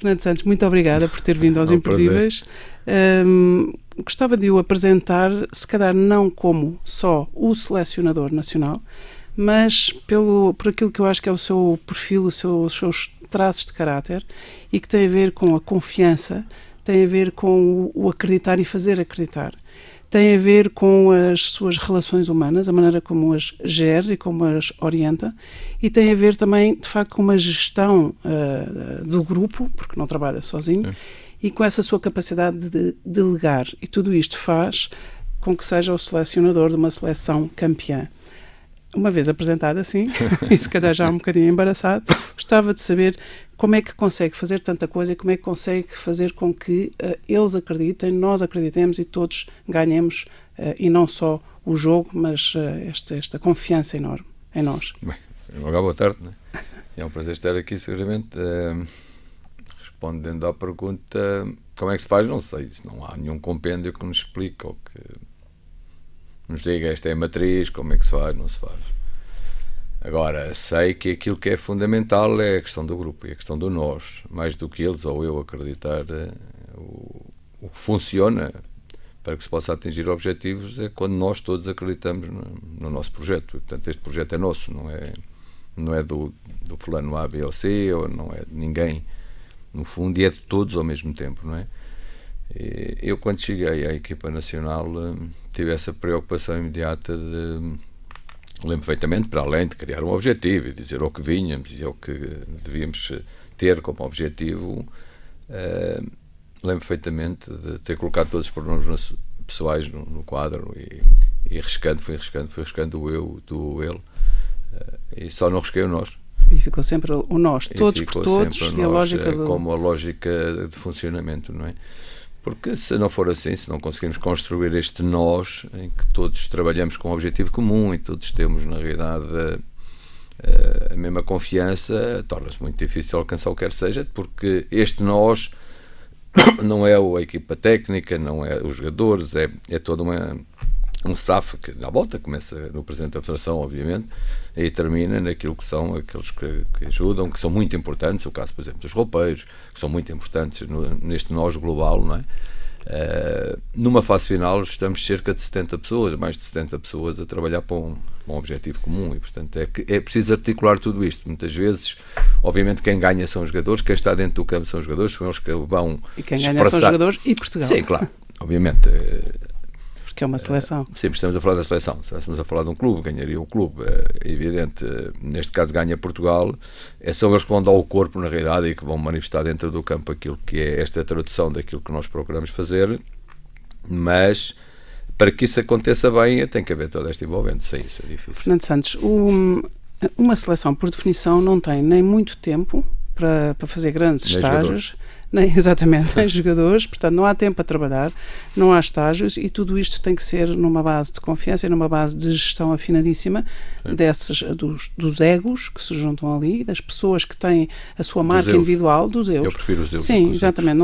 Fernando Santos, muito obrigada por ter vindo aos Imperdíveis. Gostava de o apresentar, se calhar não como só o selecionador nacional, mas por aquilo que eu acho que é o seu perfil, os seus traços de caráter, e que tem a ver com a confiança, tem a ver com o acreditar e fazer acreditar. Tem a ver com as suas relações humanas, a maneira como as gera e como as orienta, e tem a ver também, de facto, com uma gestão do grupo, porque não trabalha sozinho, e com essa sua capacidade de delegar. E tudo isto faz com que seja o selecionador de uma seleção campeã. Uma vez apresentado assim, e se calhar já um bocadinho embaraçado, gostava de saber como é que consegue fazer tanta coisa e como é que consegue fazer com que eles acreditem, nós acreditemos e todos ganhemos, e não só o jogo, mas esta confiança enorme em nós. Bem, boa tarde, né? É um prazer estar aqui, seguramente. Respondendo à pergunta, como é que se faz? Não sei, não há nenhum compêndio que nos explique ou que nos diga esta é a matriz, como é que se faz, não se faz. Agora, sei que aquilo que é fundamental é a questão do grupo e a questão do nós, mais do que eles ou eu acreditar. O que funciona para que se possa atingir objetivos é quando nós todos acreditamos no nosso projeto. Portanto, este projeto é nosso, não é do fulano A, B ou C, ou não é de ninguém, no fundo, e é de todos ao mesmo tempo, não é? Eu, quando cheguei à equipa nacional, tive essa preocupação imediata de, lembro perfeitamente, para além de criar um objetivo e dizer ao que vínhamos e ao que devíamos ter como objetivo, lembro perfeitamente de ter colocado todos os pronomes pessoais no quadro e fui arriscando o eu, do ele, e só não risquei o nós. E ficou sempre o nós, todos por todos, e a lógica como a lógica de funcionamento, não é? Porque se não for assim, se não conseguimos construir este nós, em que todos trabalhamos com um objetivo comum e todos temos, na realidade, a mesma confiança, torna-se muito difícil alcançar o que quer seja, porque este nós não é a equipa técnica, não é os jogadores, é todo um staff que à volta começa no Presidente da Federação, obviamente, e termina naquilo que são aqueles que ajudam, que são muito importantes, o caso, por exemplo, dos roupeiros, que são muito importantes neste nós global, não é? Numa fase final estamos cerca de 70 pessoas, mais de 70 pessoas a trabalhar para um objetivo comum e, portanto, é preciso articular tudo isto. Muitas vezes, obviamente, quem ganha são os jogadores, quem está dentro do campo são os jogadores, são eles que vão e quem ganha são os jogadores e Portugal. Sim, claro, obviamente. Que é uma seleção. Sempre estamos a falar da seleção. Se estivéssemos a falar de um clube, ganharia o clube. É evidente, neste caso ganha Portugal. São eles que vão dar o corpo, na realidade, e que vão manifestar dentro do campo aquilo que é esta tradução daquilo que nós procuramos fazer. Mas, para que isso aconteça bem, tem que haver toda esta envolvente. Sim, isso é difícil. Fernando Santos, uma seleção, por definição, não tem nem muito tempo para fazer grandes estágios. Exatamente, nem jogadores, portanto não há tempo a trabalhar, não há estágios e tudo isto tem que ser numa base de confiança e numa base de gestão afinadíssima dos egos que se juntam ali, das pessoas que têm a sua marca individual, dos eu. Eu prefiro os eu. Sim, exatamente,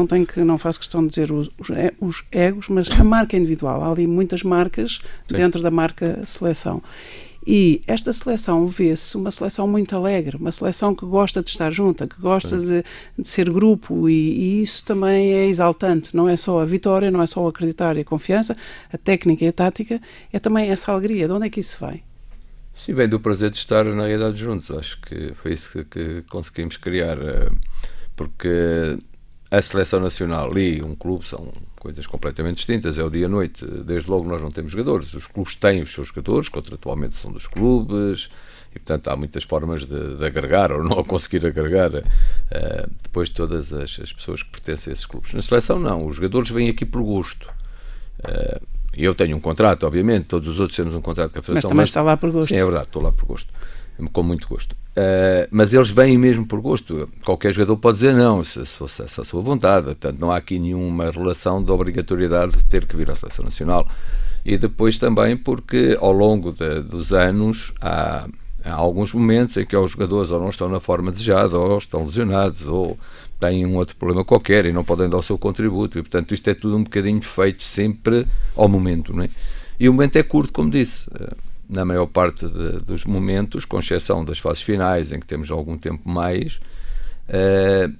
não faço questão de dizer os egos, mas a marca individual. Há ali muitas marcas dentro da marca seleção. E esta seleção vê-se uma seleção muito alegre, uma seleção que gosta de estar junta, que gosta de ser grupo e isso também é exaltante. Não é só a vitória, não é só o acreditar e a confiança, a técnica e a tática, é também essa alegria. De onde é que isso vem? Sim, vem do prazer de estar na realidade juntos. Acho que foi isso que conseguimos criar, porque a seleção nacional e um clube são coisas completamente distintas, é o dia e a noite. Desde logo nós não temos jogadores, os clubes têm os seus jogadores, contratualmente são dos clubes, e portanto há muitas formas de agregar ou não conseguir agregar depois todas as pessoas que pertencem a esses clubes. Na seleção não, os jogadores vêm aqui por gosto. Eu tenho um contrato, obviamente, todos os outros temos um contrato com a Federação. Mas também está lá por gosto. Sim, é verdade, estou lá por gosto, com muito gosto. Mas eles vêm mesmo por gosto. Qualquer jogador pode dizer não, se fosse essa a sua vontade. Portanto, não há aqui nenhuma relação de obrigatoriedade de ter que vir à Seleção Nacional. E depois também porque ao longo dos anos há alguns momentos em que os jogadores ou não estão na forma desejada, ou estão lesionados, ou têm um outro problema qualquer e não podem dar o seu contributo. E portanto isto é tudo um bocadinho feito sempre ao momento, não é? E o momento é curto, como disse. Na maior parte dos momentos, com exceção das fases finais, em que temos algum tempo mais,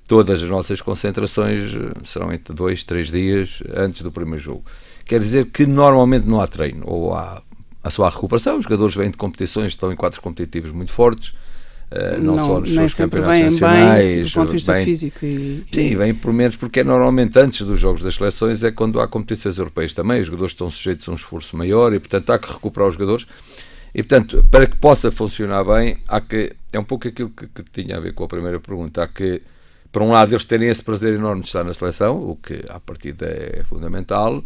todas as nossas concentrações serão entre 2, 3 dias antes do primeiro jogo. Quer dizer que normalmente não há treino, ou há só há recuperação. Os jogadores vêm de competições, estão em quadros competitivos muito fortes, não só nos seus campeonatos nacionais, bem, do ponto de vista físico. Sim, vêm por menos, porque normalmente antes dos jogos das seleções é quando há competições europeias também, os jogadores estão sujeitos a um esforço maior e, portanto, há que recuperar os jogadores. E, portanto, para que possa funcionar bem, é um pouco aquilo que tinha a ver com a primeira pergunta, há que, por um lado, eles terem esse prazer enorme de estar na seleção, o que, à partida, é fundamental.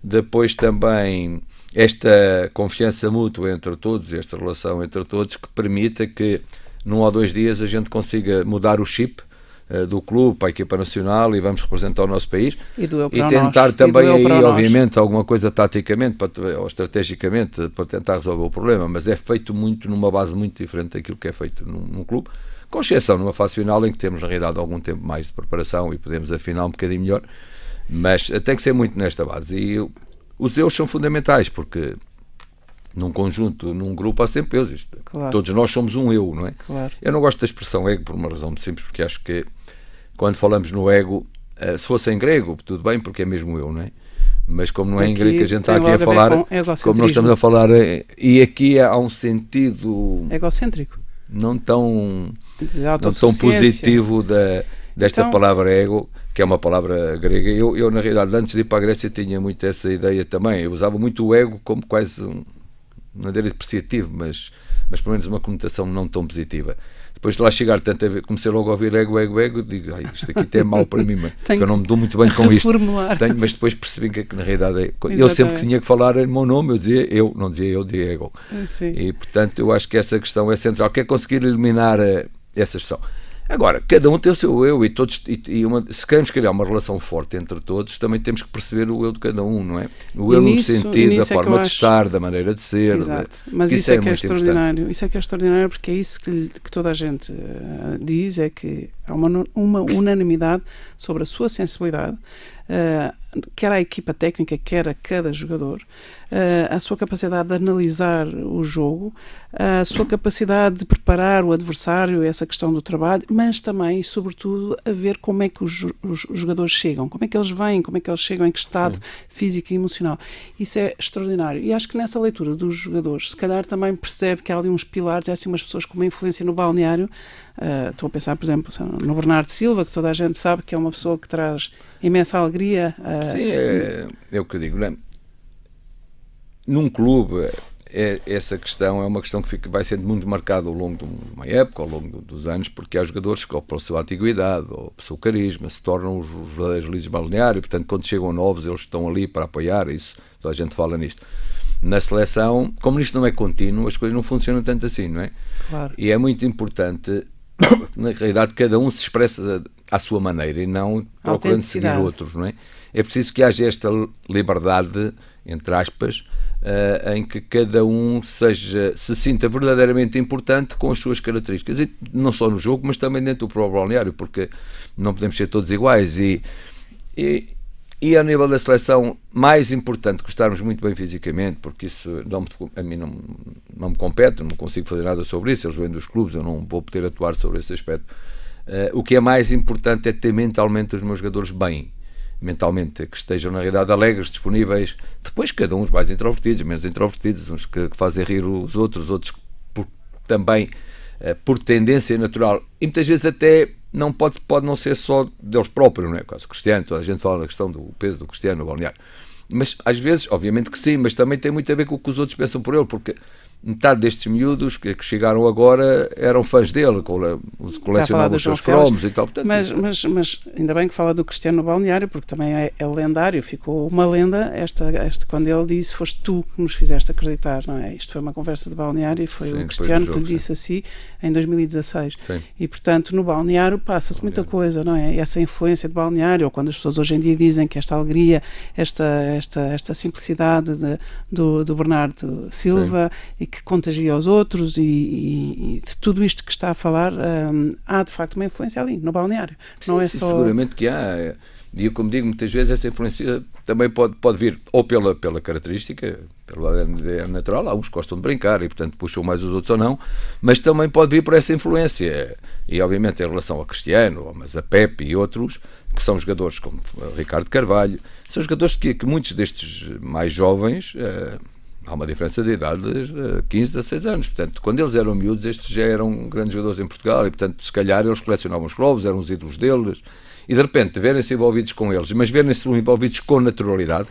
Depois também esta confiança mútua entre todos, esta relação entre todos, que permita que num ou 2 dias a gente consiga mudar o chip do clube para a equipa nacional e vamos representar o nosso país e tentar também aí, obviamente, alguma coisa taticamente ou estrategicamente para tentar resolver o problema, mas é feito muito numa base muito diferente daquilo que é feito num clube, com exceção numa fase final em que temos na realidade algum tempo mais de preparação e podemos afinar um bocadinho melhor, mas tem que ser muito nesta base. E os eus são fundamentais, porque num conjunto, num grupo, há sempre eus. Claro. Todos nós somos um eu, não é? Claro. Eu não gosto da expressão ego por uma razão muito simples, porque acho que quando falamos no ego, se fosse em grego, tudo bem, porque é mesmo eu, não é? Mas como não é em grego que a gente está aqui a falar, como nós estamos a falar, e aqui há um sentido egocêntrico, não tão positivo desta palavra ego, que é uma palavra grega. Eu, na realidade, antes de ir para a Grécia, tinha muito essa ideia também. Eu usava muito o ego como quase não era depreciativo, mas pelo menos uma conotação não tão positiva. Depois de lá chegar, comecei logo a ouvir ego, digo, isto aqui até é mau para mim, porque eu não me dou muito bem com isto. Mas depois percebi que na realidade eu sempre que tinha que falar em meu nome, eu dizia eu, não dizia eu, dizia ego. Sim. E portanto eu acho que essa questão é central, que é conseguir eliminar essa questão. Agora, cada um tem o seu eu e todos, se queremos criar uma relação forte entre todos, também temos que perceber o eu de cada um, não é? O eu no sentido da forma de estar, da maneira de ser. Exato. Mas isso é que é extraordinário. Importante. Isso é que é extraordinário, porque é isso que toda a gente diz, é que há uma unanimidade sobre a sua sensibilidade, quer à equipa técnica, quer a cada jogador, a sua capacidade de analisar o jogo, a sua capacidade de preparar o adversário, essa questão do trabalho, mas também, sobretudo, a ver como é que os jogadores chegam, como é que eles vêm, como é que eles chegam, em que estado físico e emocional. Isso é extraordinário. E acho que nessa leitura dos jogadores, se calhar também percebe que há ali uns pilares, há assim umas pessoas com uma influência no balneário. Estou a pensar, por exemplo, no Bernardo Silva, que toda a gente sabe que é uma pessoa que traz imensa alegria. Sim, é o que eu digo, não é? Num clube, essa questão é uma questão que vai sendo muito marcada ao longo de uma época, ao longo dos anos, porque há jogadores que, ou pela sua antiguidade, ou pelo seu carisma, se tornam os verdadeiros líderes de balneário, portanto, quando chegam novos, eles estão ali para apoiar isso, toda a gente fala nisto. Na seleção, como isto não é contínuo, as coisas não funcionam tanto assim, não é? Claro. E é muito importante, na realidade, cada um se expressa à sua maneira e não procurando seguir outros, não é? É preciso que haja esta liberdade, entre aspas, em que cada um se sinta verdadeiramente importante com as suas características, e não só no jogo, mas também dentro do próprio balneário, porque não podemos ser todos iguais. E a nível da seleção, mais importante que estarmos muito bem fisicamente, porque isso a mim não me compete, não consigo fazer nada sobre isso, eles vêm dos clubes, eu não vou poder atuar sobre esse aspecto. O que é mais importante é ter mentalmente os meus jogadores bem, mentalmente, que estejam na realidade alegres, disponíveis. Depois cada um, os mais introvertidos, menos introvertidos, uns que fazem rir os outros também por tendência natural, e muitas vezes até não pode não ser só deles próprios, não é? Caso Cristiano, toda a gente fala na questão do peso do Cristiano no balneário, mas às vezes, obviamente que sim, mas também tem muito a ver com o que os outros pensam por ele, porque metade destes miúdos que chegaram agora eram fãs dele, colecionavam os seus cromos e tal. Portanto, mas ainda bem que fala do Cristiano no balneário, porque também é lendário, ficou uma lenda quando ele disse: foste tu que nos fizeste acreditar, não é? Isto foi uma conversa de balneário e foi o Cristiano que lhe disse assim em 2016. Sim. E portanto no balneário passa-se muita coisa, não é? Essa influência de balneário, ou quando as pessoas hoje em dia dizem que esta alegria, esta simplicidade do Bernardo Silva, e que contagia aos outros, e de tudo isto que está a falar, há de facto uma influência ali no balneário. Sim, não é só... Seguramente que há. E como digo, muitas vezes essa influência também pode vir ou pela característica, pelo ADN natural, há uns que gostam de brincar e portanto puxam mais os outros ou não, mas também pode vir por essa influência. E obviamente em relação a Cristiano, mas a Pepe e outros, que são jogadores como Ricardo Carvalho, são jogadores que muitos destes mais jovens, há uma diferença de idade de 15, 16 anos, portanto quando eles eram miúdos estes já eram grandes jogadores em Portugal e portanto se calhar eles colecionavam os cromos, eram os ídolos deles. E de repente verem-se envolvidos com eles, mas verem-se envolvidos com naturalidade,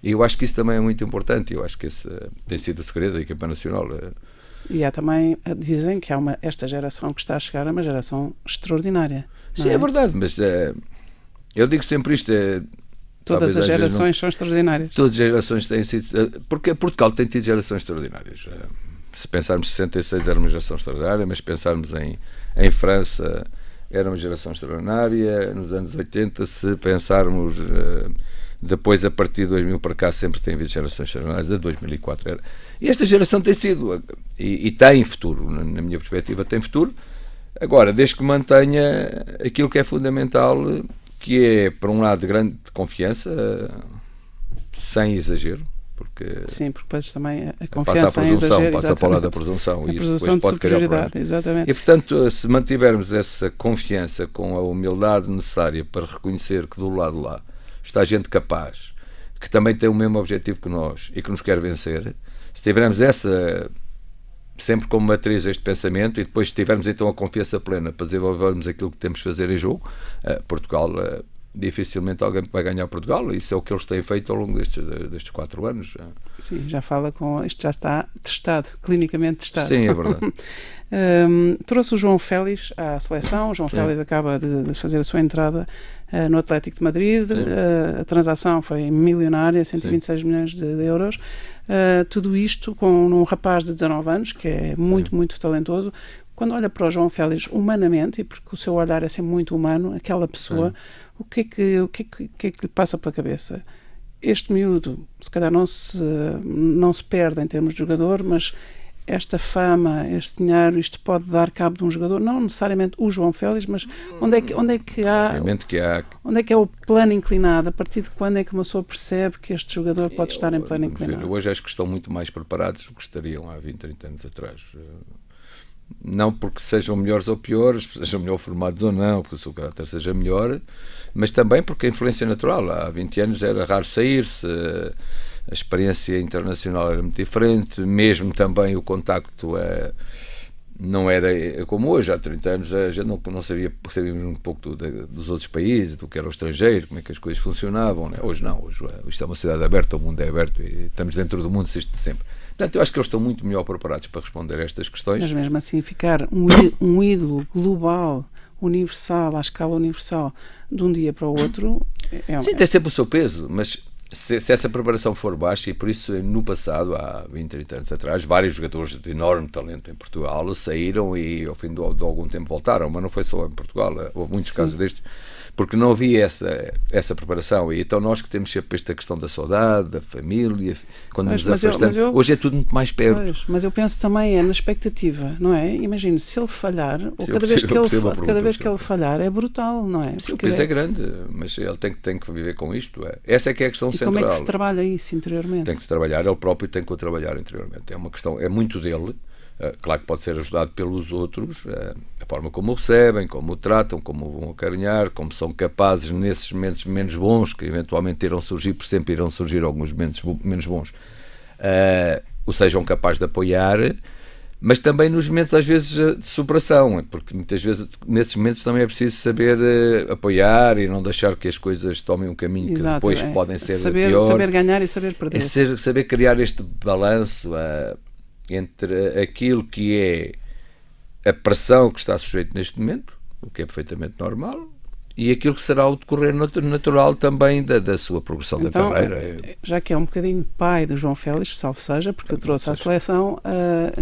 e eu acho que isso também é muito importante. Eu acho que esse tem sido o segredo da equipa nacional. E há também, dizem que há esta geração que está a chegar é uma geração extraordinária. Sim, é verdade, mas eu digo sempre isto. Todas as gerações são extraordinárias. Todas as gerações têm sido. Porque Portugal tem tido gerações extraordinárias. Se pensarmos 66 era uma geração extraordinária, mas se pensarmos em França. Era uma geração extraordinária, nos anos 80, se pensarmos depois a partir de 2000 para cá sempre tem havido gerações extraordinárias, a 2004 era. E esta geração tem sido, e tem futuro, na minha perspectiva tem futuro, agora, desde que mantenha aquilo que é fundamental, que é, por um lado, grande confiança, sem exagero, porque depois também a confiança passa a presunção, passa para o lado da presunção e isso depois pode criar problema. Exatamente. E portanto, se mantivermos essa confiança com a humildade necessária para reconhecer que do lado de lá está gente capaz, que também tem o mesmo objetivo que nós e que nos quer vencer, se tivermos essa sempre como matriz este pensamento e depois tivermos então a confiança plena para desenvolvermos aquilo que temos de fazer em jogo, Portugal dificilmente alguém vai ganhar Portugal, isso é o que eles têm feito ao longo destes 4 anos. Sim, já fala isto já está testado, clinicamente testado. Sim, é verdade. Trouxe o João Félix à seleção. O João Félix acaba de fazer a sua entrada no Atlético de Madrid. A transação foi milionária, 126 milhões de euros. Tudo isto com um rapaz de 19 anos, que é muito talentoso. Quando olha para o João Félix humanamente, e porque o seu olhar é sempre muito humano, aquela pessoa, o que é que lhe passa pela cabeça? Este miúdo, se calhar não se perde em termos de jogador, mas esta fama, este dinheiro, isto pode dar cabo de um jogador, não necessariamente o João Félix, mas onde é que é o plano inclinado? A partir de quando é que uma pessoa percebe que este jogador pode estar em plano inclinado? Hoje acho que estão muito mais preparados do que estariam há 20, 30 anos atrás. Não porque sejam melhores ou piores, sejam melhor formados ou não, porque o seu caráter seja melhor, mas também porque a influência natural. Há 20 anos era raro sair-se, a experiência internacional era muito diferente, mesmo também o contacto não era como hoje. Há 30 anos a gente não sabíamos um pouco dos outros países, do que era o estrangeiro, como é que as coisas funcionavam, né? Hoje não, hoje isto é uma sociedade aberta, o mundo é aberto e estamos dentro do mundo sempre. Portanto, eu acho que eles estão muito melhor preparados para responder a estas questões. Mas mesmo assim, ficar um ídolo global, universal, à escala universal, de um dia para o outro... Sim, tem sempre o seu peso, mas se essa preparação for baixa, e por isso no passado, há 20, 30 anos atrás, vários jogadores de enorme talento em Portugal saíram e ao fim de algum tempo voltaram, mas não foi só em Portugal, houve muitos casos destes, porque não havia essa preparação, e então nós que temos sempre esta questão da saudade, da família, quando nos afastamos, hoje é tudo muito mais perto. Mas eu penso também na expectativa, não é? Imagine, se ele falhar, ou cada vez que ele falhar é brutal, não é? Sim, o peso é grande, mas ele tem que viver com isto. Essa é que é a questão central. Como é que se trabalha isso interiormente? Tem que se trabalhar, ele próprio tem que o trabalhar interiormente. É uma questão, é muito dele. Claro que pode ser ajudado pelos outros, a forma como o recebem, como o tratam, como o vão acarinhar, como são capazes nesses momentos menos bons, que eventualmente irão surgir, por sempre irão surgir alguns momentos menos bons, o sejam capazes de apoiar, mas também nos momentos às vezes de superação, porque muitas vezes nesses momentos também é preciso saber apoiar e não deixar que as coisas tomem um caminho que depois podem ser pior. Saber ganhar e saber perder. Saber criar este balanço entre aquilo que é a pressão que está sujeito neste momento, o que é perfeitamente normal, e aquilo que será o decorrer natural também da sua progressão da carreira. Já que é um bocadinho pai do João Félix, salve seja, porque eu trouxe à seleção,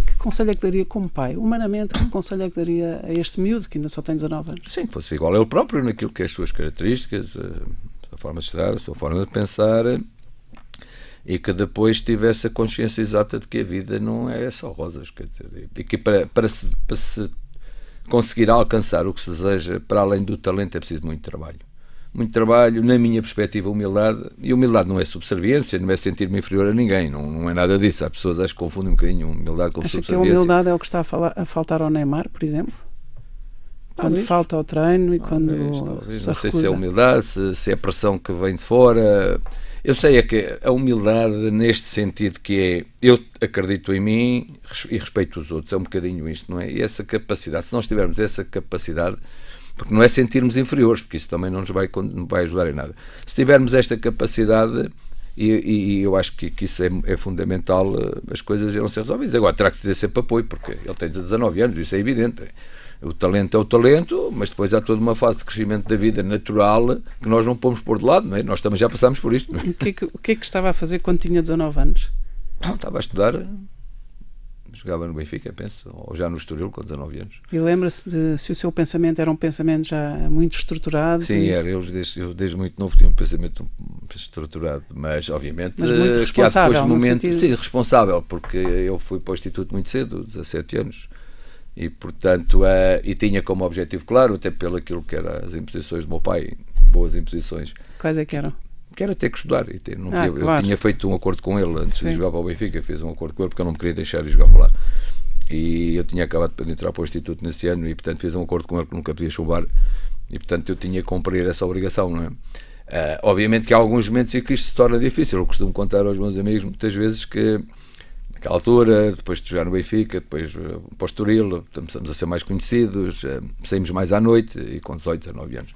que conselho é que daria como pai? Humanamente, que conselho é que daria a este miúdo, que ainda só tem 19 anos? Sim, que fosse igual a ele próprio naquilo que é as suas características, a sua forma de estar, a sua forma de pensar, e que depois tivesse a consciência exata de que a vida não é só rosas, quer dizer, e que para se conseguir alcançar o que se deseja, para além do talento, é preciso muito trabalho. muito trabalho, na minha perspectiva, humildade. E humildade não é subserviência, não é sentir-me inferior a ninguém, não é nada disso. Há pessoas que confundem um bocadinho humildade com Acha subserviência. Que a humildade é o que está a faltar ao Neymar, por exemplo? Quando falta ao treino e quando se não sei se é humildade, se é pressão que vem de fora. Eu sei é que a humildade neste sentido que é, eu acredito em mim e respeito os outros, é um bocadinho isto, não é? E essa capacidade, se nós tivermos essa capacidade, porque não é sentirmos inferiores, porque isso também não nos vai ajudar em nada. Se tivermos esta capacidade, e eu acho que isso é fundamental, as coisas irão ser resolvidas. Agora terá que ser sempre apoio, porque ele tem 19 anos, isso é evidente. O talento é o talento, mas depois há toda uma fase de crescimento da vida natural que nós não pomos pôr de lado, não é? Nós também já passámos por isto. Não é? O que é que estava a fazer quando tinha 19 anos? Não, estava a estudar, jogava no Benfica, penso, ou já no Estoril com 19 anos. E lembra-se de se o seu pensamento era um pensamento já muito estruturado? Sim, era. Eu desde muito novo tinha um pensamento estruturado, mas obviamente mas muito responsável, que há depois momentos, sentido... sim, responsável, porque eu fui para o Instituto muito cedo, 17 anos. E, portanto, e tinha como objetivo claro, até pelo aquilo que eram as imposições do meu pai, boas imposições. Quais é que eram? Que era ter que estudar. E claro. Eu tinha feito um acordo com ele antes de jogar para o Benfica, fiz um acordo com ele porque eu não me queria deixar de jogar para lá. E eu tinha acabado de entrar para o Instituto nesse ano e, portanto, fiz um acordo com ele que nunca podia chumbar. E, portanto, eu tinha que cumprir essa obrigação, não é? Obviamente que há alguns momentos em que isto se torna difícil. Eu costumo contar aos meus amigos muitas vezes que naquela altura, depois de jogar no Benfica, depois para o Estoril, começamos a ser mais conhecidos, saímos mais à noite, e com 18, 19 anos.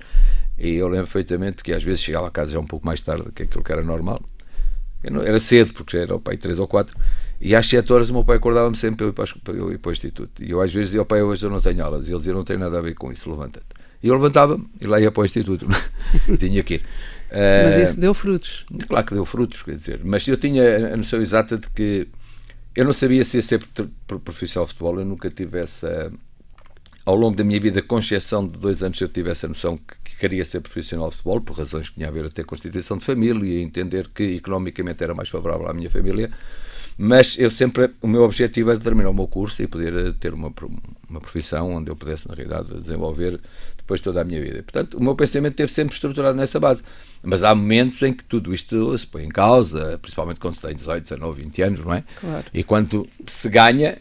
E eu lembro perfeitamente que às vezes chegava a casa já um pouco mais tarde que aquilo que era normal. Era cedo, porque já era o pai 3 ou 4, e às 7 horas o meu pai acordava-me sempre para eu ir para o Instituto. E eu às vezes dizia ao pai, hoje eu não tenho aulas, e ele dizia, não tem nada a ver com isso, levanta-te. E eu levantava-me e lá ia para o Instituto. Tinha que ir. Mas isso deu frutos. Claro que deu frutos, quer dizer, mas eu tinha a noção exata de que eu não sabia se ia ser profissional de futebol, eu nunca tive essa, ao longo da minha vida, com exceção de 2 anos, eu tive essa noção que queria ser profissional de futebol, por razões que tinha a ver até com a constituição de família e entender que economicamente era mais favorável à minha família, mas eu sempre, o meu objetivo era terminar o meu curso e poder ter uma profissão onde eu pudesse, na realidade, desenvolver depois toda a minha vida. Portanto, o meu pensamento esteve sempre estruturado nessa base. Mas há momentos em que tudo isto se põe em causa, principalmente quando se tem 18, 19, 20 anos, não é? Claro. E quando se ganha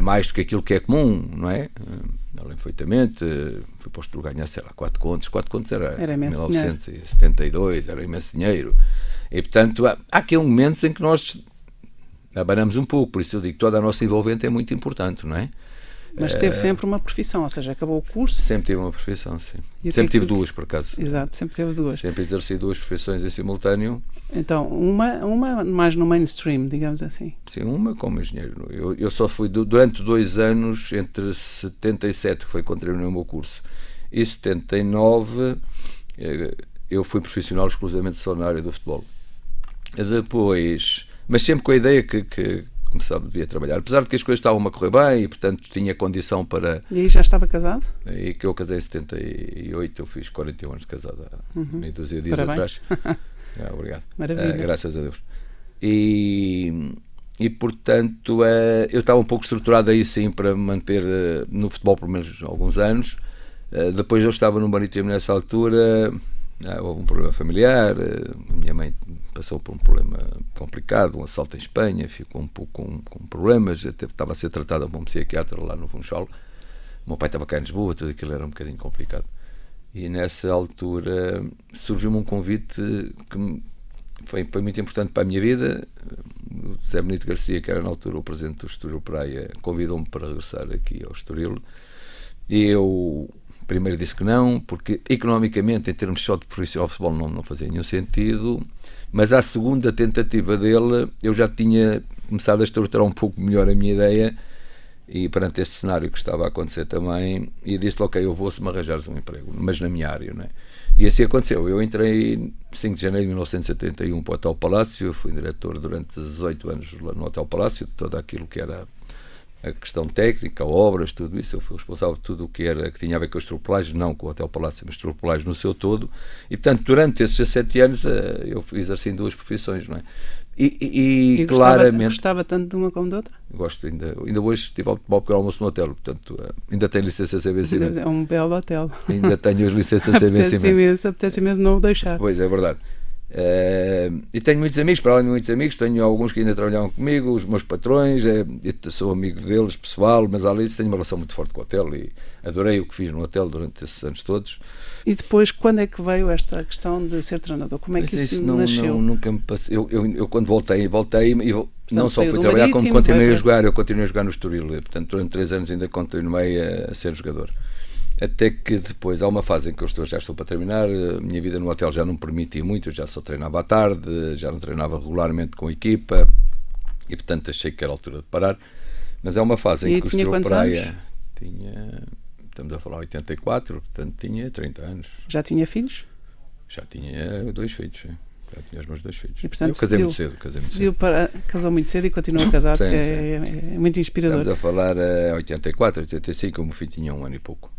mais do que aquilo que é comum, não é? Eu lembro perfeitamente, fui posto a ganhar, sei lá, 4 contos era 1972, dinheiro. Era imenso dinheiro. E, portanto, há aqui momentos em que nós abanamos um pouco, por isso eu digo que toda a nossa envolvente é muito importante, não é? Mas teve sempre uma profissão, ou seja, acabou o curso? Sempre tive uma profissão, sim. Sempre tive duas, por acaso. Exato, sempre teve duas. Sempre exerci 2 profissões em simultâneo. Então, uma mais no mainstream, digamos assim. Sim, uma como engenheiro. Eu só fui, durante 2 anos, entre 77, que foi quando terminei o meu curso, e 79, eu fui profissional exclusivamente só na área do futebol. Depois, mas sempre com a ideia que começava, devia trabalhar, apesar de que as coisas estavam a correr bem e, portanto, tinha condição para... E aí já estava casado? E que eu casei em 78, eu fiz 41 anos de casado, meia dúzia de dias Parabéns. atrás. Obrigado. Maravilha. Graças a Deus. E portanto, eu estava um pouco estruturado aí, sim, para manter no futebol pelo menos alguns anos. Depois eu estava no Marítimo nessa altura... houve um problema familiar, a minha mãe passou por um problema complicado, um assalto em Espanha, ficou um pouco com problemas, até estava a ser tratada por um psiquiatra lá no Funchal. O meu pai estava cá em Lisboa, tudo aquilo era um bocadinho complicado. E nessa altura surgiu-me um convite que foi muito importante para a minha vida. O José Benito Garcia, que era na altura o presidente do Estoril Praia, convidou-me para regressar aqui ao Estoril. E eu... primeiro disse que não, porque economicamente, em termos só de profissional de futebol, não fazia nenhum sentido, mas à segunda tentativa dele, eu já tinha começado a estruturar um pouco melhor a minha ideia, e perante este cenário que estava a acontecer também, e disse-lhe, ok, eu vou se me arranjares um emprego, mas na minha área, não é? E assim aconteceu. Eu entrei 5 de janeiro de 1971 para o Hotel Palácio, fui diretor durante 18 anos no Hotel Palácio, de todo aquilo que era a questão técnica, obras, tudo isso. Eu fui responsável por tudo o que tinha a ver com as tropelagens, não com o Hotel Palácio, mas tropelagens no seu todo. E, portanto, durante esses 17 anos, eu exerci em 2 profissões, não é? E claramente... Gostava tanto de uma como de outra? Gosto, ainda hoje estive ao pequeno almoço no hotel, portanto, ainda tenho licença sem vencimento. É um belo hotel. Ainda tenho as licenças sem vencimento. Apetece imenso não o deixar. Pois, é verdade. E tenho muitos amigos, para além de muitos amigos, tenho alguns que ainda trabalhavam comigo, os meus patrões, sou amigo deles, pessoal, mas além disso tenho uma relação muito forte com o hotel e adorei o que fiz no hotel durante esses anos todos. E depois, quando é que veio esta questão de ser treinador? Como é que isso nasceu? Nunca me passou. Eu quando voltei e portanto, não só fui trabalhar, como continuei a jogar. Eu continuei a jogar no Estoril, portanto durante 3 anos ainda continuei a ser jogador. Até que depois há uma fase em que já estou para terminar, a minha vida no hotel já não me permitia muito, eu já só treinava à tarde, já não treinava regularmente com a equipa e portanto achei que era a altura de parar. Mas é uma fase em que o Estoril Praia tinha, estamos a falar 84, portanto tinha 30 anos. Já tinha filhos? Já tinha 2 filhos, sim. Já tinha os meus 2 filhos. E, portanto, eu casei muito cedo. Casou muito cedo e continua casado, sim, que é muito inspirador. Estamos a falar 84, 85, o meu filho tinha 1 ano e pouco.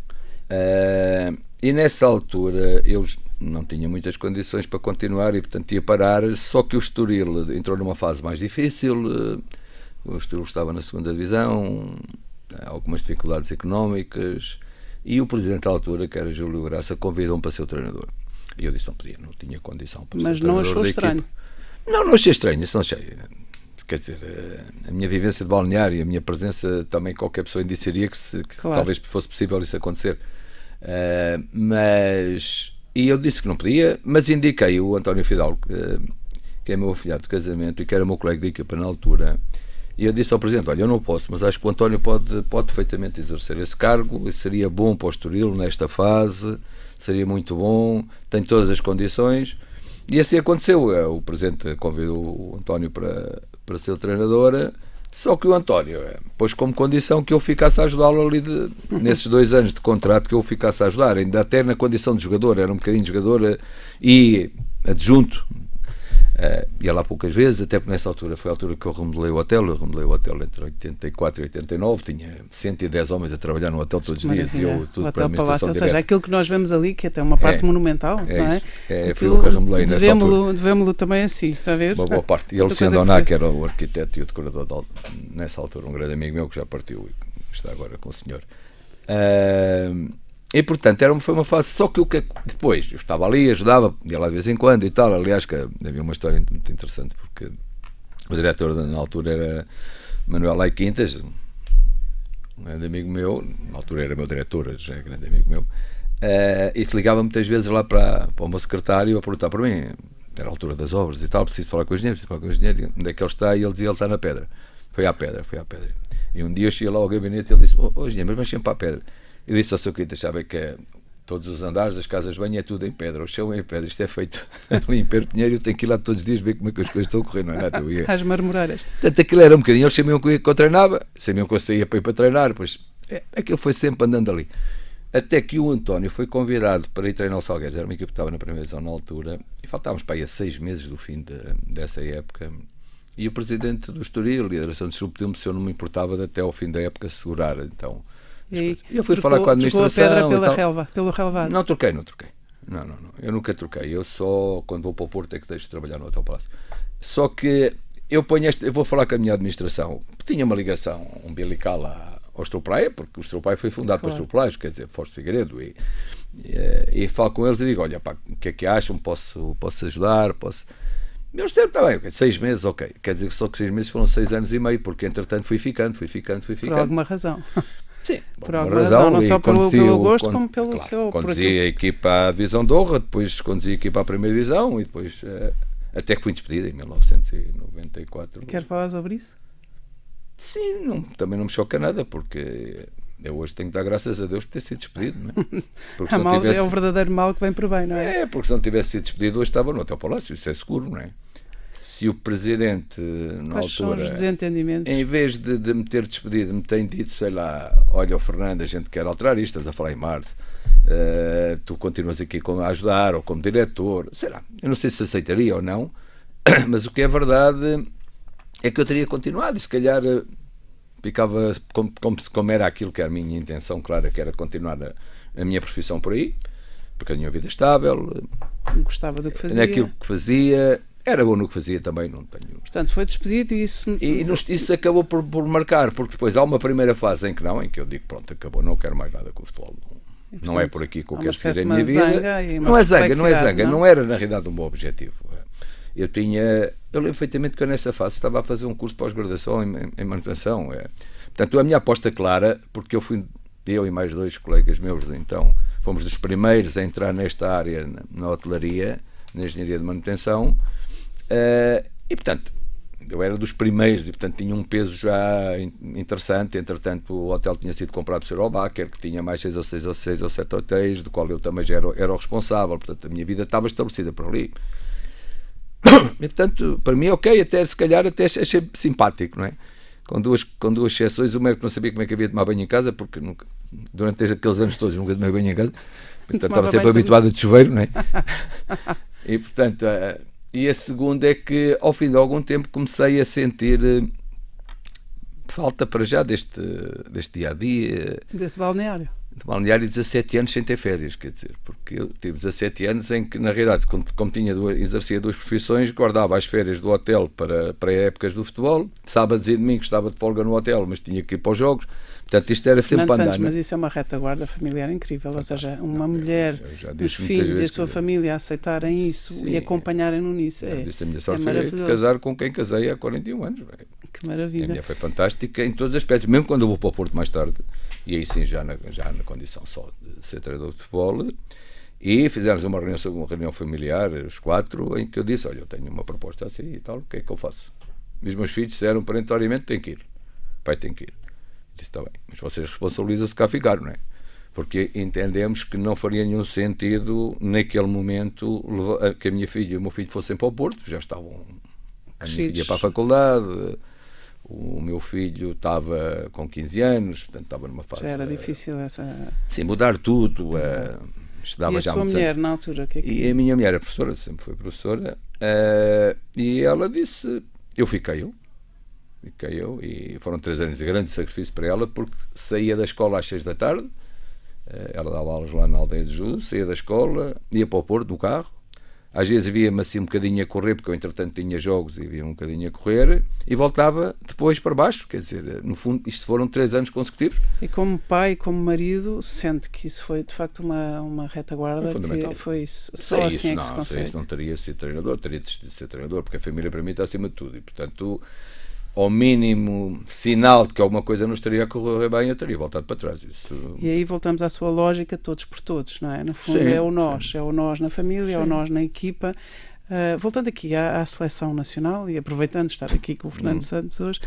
E nessa altura eu não tinha muitas condições para continuar e portanto ia parar, só que o Estoril entrou numa fase mais difícil, o Estoril estava na 2ª divisão, algumas dificuldades económicas e o presidente da altura, que era Júlio Graça, convidou-me para ser o treinador e eu disse não podia, não tinha condição para ser o treinador. Mas não achou estranho? Não achei estranho, isso não achei. Quer dizer, a minha vivência de balneário, a minha presença, também qualquer pessoa indiciaria que claro, talvez fosse possível isso acontecer. E eu disse que não podia, mas indiquei o António Fidalgo, que é meu afilhado de casamento e que era meu colega de equipa na altura, e eu disse ao Presidente, olha, eu não posso, mas acho que o António pode perfeitamente exercer esse cargo, e seria bom para o Estoril nesta fase, seria muito bom, tem todas as condições, e assim aconteceu. O Presidente convidou o António para ser o treinador, só que o António pôs como condição que eu ficasse a ajudá-lo ali nesses 2 anos de contrato, que eu ficasse a ajudar, ainda até na condição de jogador, era um bocadinho de jogador e adjunto, ia lá poucas vezes, até porque nessa altura foi a altura que eu remodelei o hotel entre 84 e 89, tinha 110 homens a trabalhar no hotel todos os dias, e eu tudo o para a Hotel Palácio, ou direta. seja, aquilo que nós vemos ali, que é até uma parte monumental, não é? Foi o que eu remodelei nessa altura. Devemos-lo também assim, está a ver? Uma boa parte. E Luciano Doná, que era o arquiteto e o decorador nessa altura, um grande amigo meu que já partiu e está agora com o senhor. E portanto foi uma fase, só que depois eu estava ali, ajudava, ia lá de vez em quando e tal. Aliás, que havia uma história muito interessante, porque o diretor na altura era Manuel Lai Quintas, um grande amigo meu, na altura era meu diretor, já é grande amigo meu, e te ligava muitas vezes lá para o meu secretário a perguntar por mim, era a altura das obras e tal, preciso falar com o engenheiro, onde é que ele está? E ele dizia, ele está na Pedra. Foi à Pedra. E um dia eu cheguei lá ao gabinete e ele disse, engenheiro, mas vais sempre para a Pedra. Eu disse ao seu Quintas, sabe que todos os andares das casas de banho é tudo em pedra, o chão é em pedra, isto é feito ali em Pedro Pinheiro, eu tenho que ir lá todos os dias ver como é que as coisas estão a correr, não é nada. Às marmoreiras. Portanto, aquilo era um bocadinho, eles sabiam que eu treinava, sabiam que eu saía para ir para treinar, pois aquilo foi sempre andando ali. Até que o António foi convidado para ir treinar o Salgueiros, era uma equipe que estava na primeira divisão na altura, e faltávamos para aí a 6 meses do fim dessa época, e o presidente do Estoril e a direção do Estoril pediu-me se eu não me importava de até ao fim da época segurar, então... E eu fui falar com a administração. A pedra pelo relvado? Não troquei. Não. Eu nunca troquei. Eu só, quando vou para o Porto, é que deixo de trabalhar no Hotel Palácio. Só que eu vou falar com a minha administração. Tinha uma ligação umbilical ao Estoril Praia, porque o Estoril Praia foi fundado para o Estoril Praia, quer dizer, Forte Figueiredo. E falo com eles e digo, olha, pá, o que é que acham? Posso ajudar? Meu tempo está bem, 6 meses, ok. Quer dizer que só que 6 meses foram 6 anos e meio, porque entretanto fui ficando. Por alguma razão. Sim, por alguma razão, não só pelo gosto, como pelo seu... Conduzi a equipa à Divisão de Honra, depois conduzi a equipa à Primeira Divisão e depois até que fui despedido em 1994. Quer falar sobre isso? Sim, também não me choca nada, porque eu hoje tenho que dar graças a Deus por ter sido despedido, não é? Porque é o verdadeiro mal que vem por bem, não é? Porque se não tivesse sido despedido hoje estava no Hotel Palácio, isso é seguro, não é? Se o Presidente, na Quais altura, são os desentendimentos? em vez de me ter despedido, me tem dito, sei lá, olha, o Fernando, a gente quer alterar isto, estamos a falar em março, tu continuas aqui a ajudar, ou como diretor, sei lá, eu não sei se aceitaria ou não, mas o que é verdade é que eu teria continuado, e se calhar ficava como era aquilo que era a minha intenção, clara, que era continuar a minha profissão por aí, porque eu tinha uma vida estável, gostava do que fazia. naquilo que fazia. era bom no que fazia também, não tenho... Portanto, foi despedido e isso... Isso acabou por marcar, porque depois há uma primeira fase em que eu digo, pronto, acabou, não quero mais nada com o futebol. Não é por aqui que eu quero seguir a minha vida. Não é zanga, não era na realidade um bom objetivo. Eu lembro perfeitamente que eu nessa fase estava a fazer um curso de pós-graduação em manutenção. Portanto, a minha aposta clara, porque eu e mais 2 colegas meus, então, fomos dos primeiros a entrar nesta área na hotelaria, na engenharia de manutenção, e portanto, eu era dos primeiros e portanto tinha um peso já interessante. Entretanto, o hotel tinha sido comprado por Sr. Albacher, que tinha mais 6 ou 7 hotéis, do qual eu também já era o responsável. Portanto, a minha vida estava estabelecida por ali. E portanto, para mim, ok, se calhar até achei simpático, não é? Com duas exceções. Uma era que não sabia como é que havia de tomar banho em casa, porque durante aqueles anos todos nunca tomei banho em casa, portanto estava sempre habituado a de chuveiro, não é? E portanto, e a segunda é que ao fim de algum tempo comecei a sentir falta para já deste dia a dia, desse balneário. De balneário, 17 anos sem ter férias, quer dizer, porque eu tive 17 anos em que, na realidade, como exercia 2 profissões, guardava as férias do hotel para épocas do futebol, sábados e domingos estava de folga no hotel, mas tinha que ir para os jogos, portanto isto era sempre andar. Mas isso é uma retaguarda familiar incrível, ou seja, uma mulher, os filhos e a sua família aceitarem isso e acompanharem-no nisso. A minha sorte foi de casar com quem casei há 41 anos. Que maravilha. A minha foi fantástica em todos os aspectos, mesmo quando eu vou para o Porto mais tarde, e aí sim já na condição só de ser treinador de futebol, e fizemos uma reunião familiar, os 4, em que eu disse, olha, eu tenho uma proposta assim e tal, o que é que eu faço? E os meus filhos disseram perentoriamente, tem que ir, pai tem que ir. Eu disse, está bem, mas vocês responsabilizam-se de cá ficar, não é? Porque entendemos que não faria nenhum sentido naquele momento que a minha filha e o meu filho fossem para o Porto, já estavam, a minha filha para a faculdade, o meu filho estava com 15 anos, portanto estava numa fase... Já era difícil essa... Sim, mudar tudo. Estudava e a já sua mulher, na altura? E a minha mulher é professora, sempre foi professora, e ela disse, fiquei eu, e foram 3 anos de grande sacrifício para ela, porque saía da escola às 6 da tarde, ela dava aulas lá na aldeia de Judo, saía da escola, ia para o Porto no carro, às vezes via-me assim um bocadinho a correr, porque eu entretanto tinha jogos e via um bocadinho a correr, e voltava depois para baixo, quer dizer, no fundo isto foram 3 anos consecutivos. E como pai, como marido, sente que isso foi de facto uma retaguarda, que foi só assim é que se consegue? Isso não teria de ser treinador, teria de ser treinador, porque a família para mim está acima de tudo, e portanto, ao mínimo sinal de que alguma coisa não estaria a correr bem, eu teria voltado para trás. Isso... E aí voltamos à sua lógica, todos por todos, não é? No fundo, sim, é o nós na família, sim, é o nós na equipa. Voltando aqui à seleção nacional e aproveitando de estar aqui com o Fernando Santos hoje,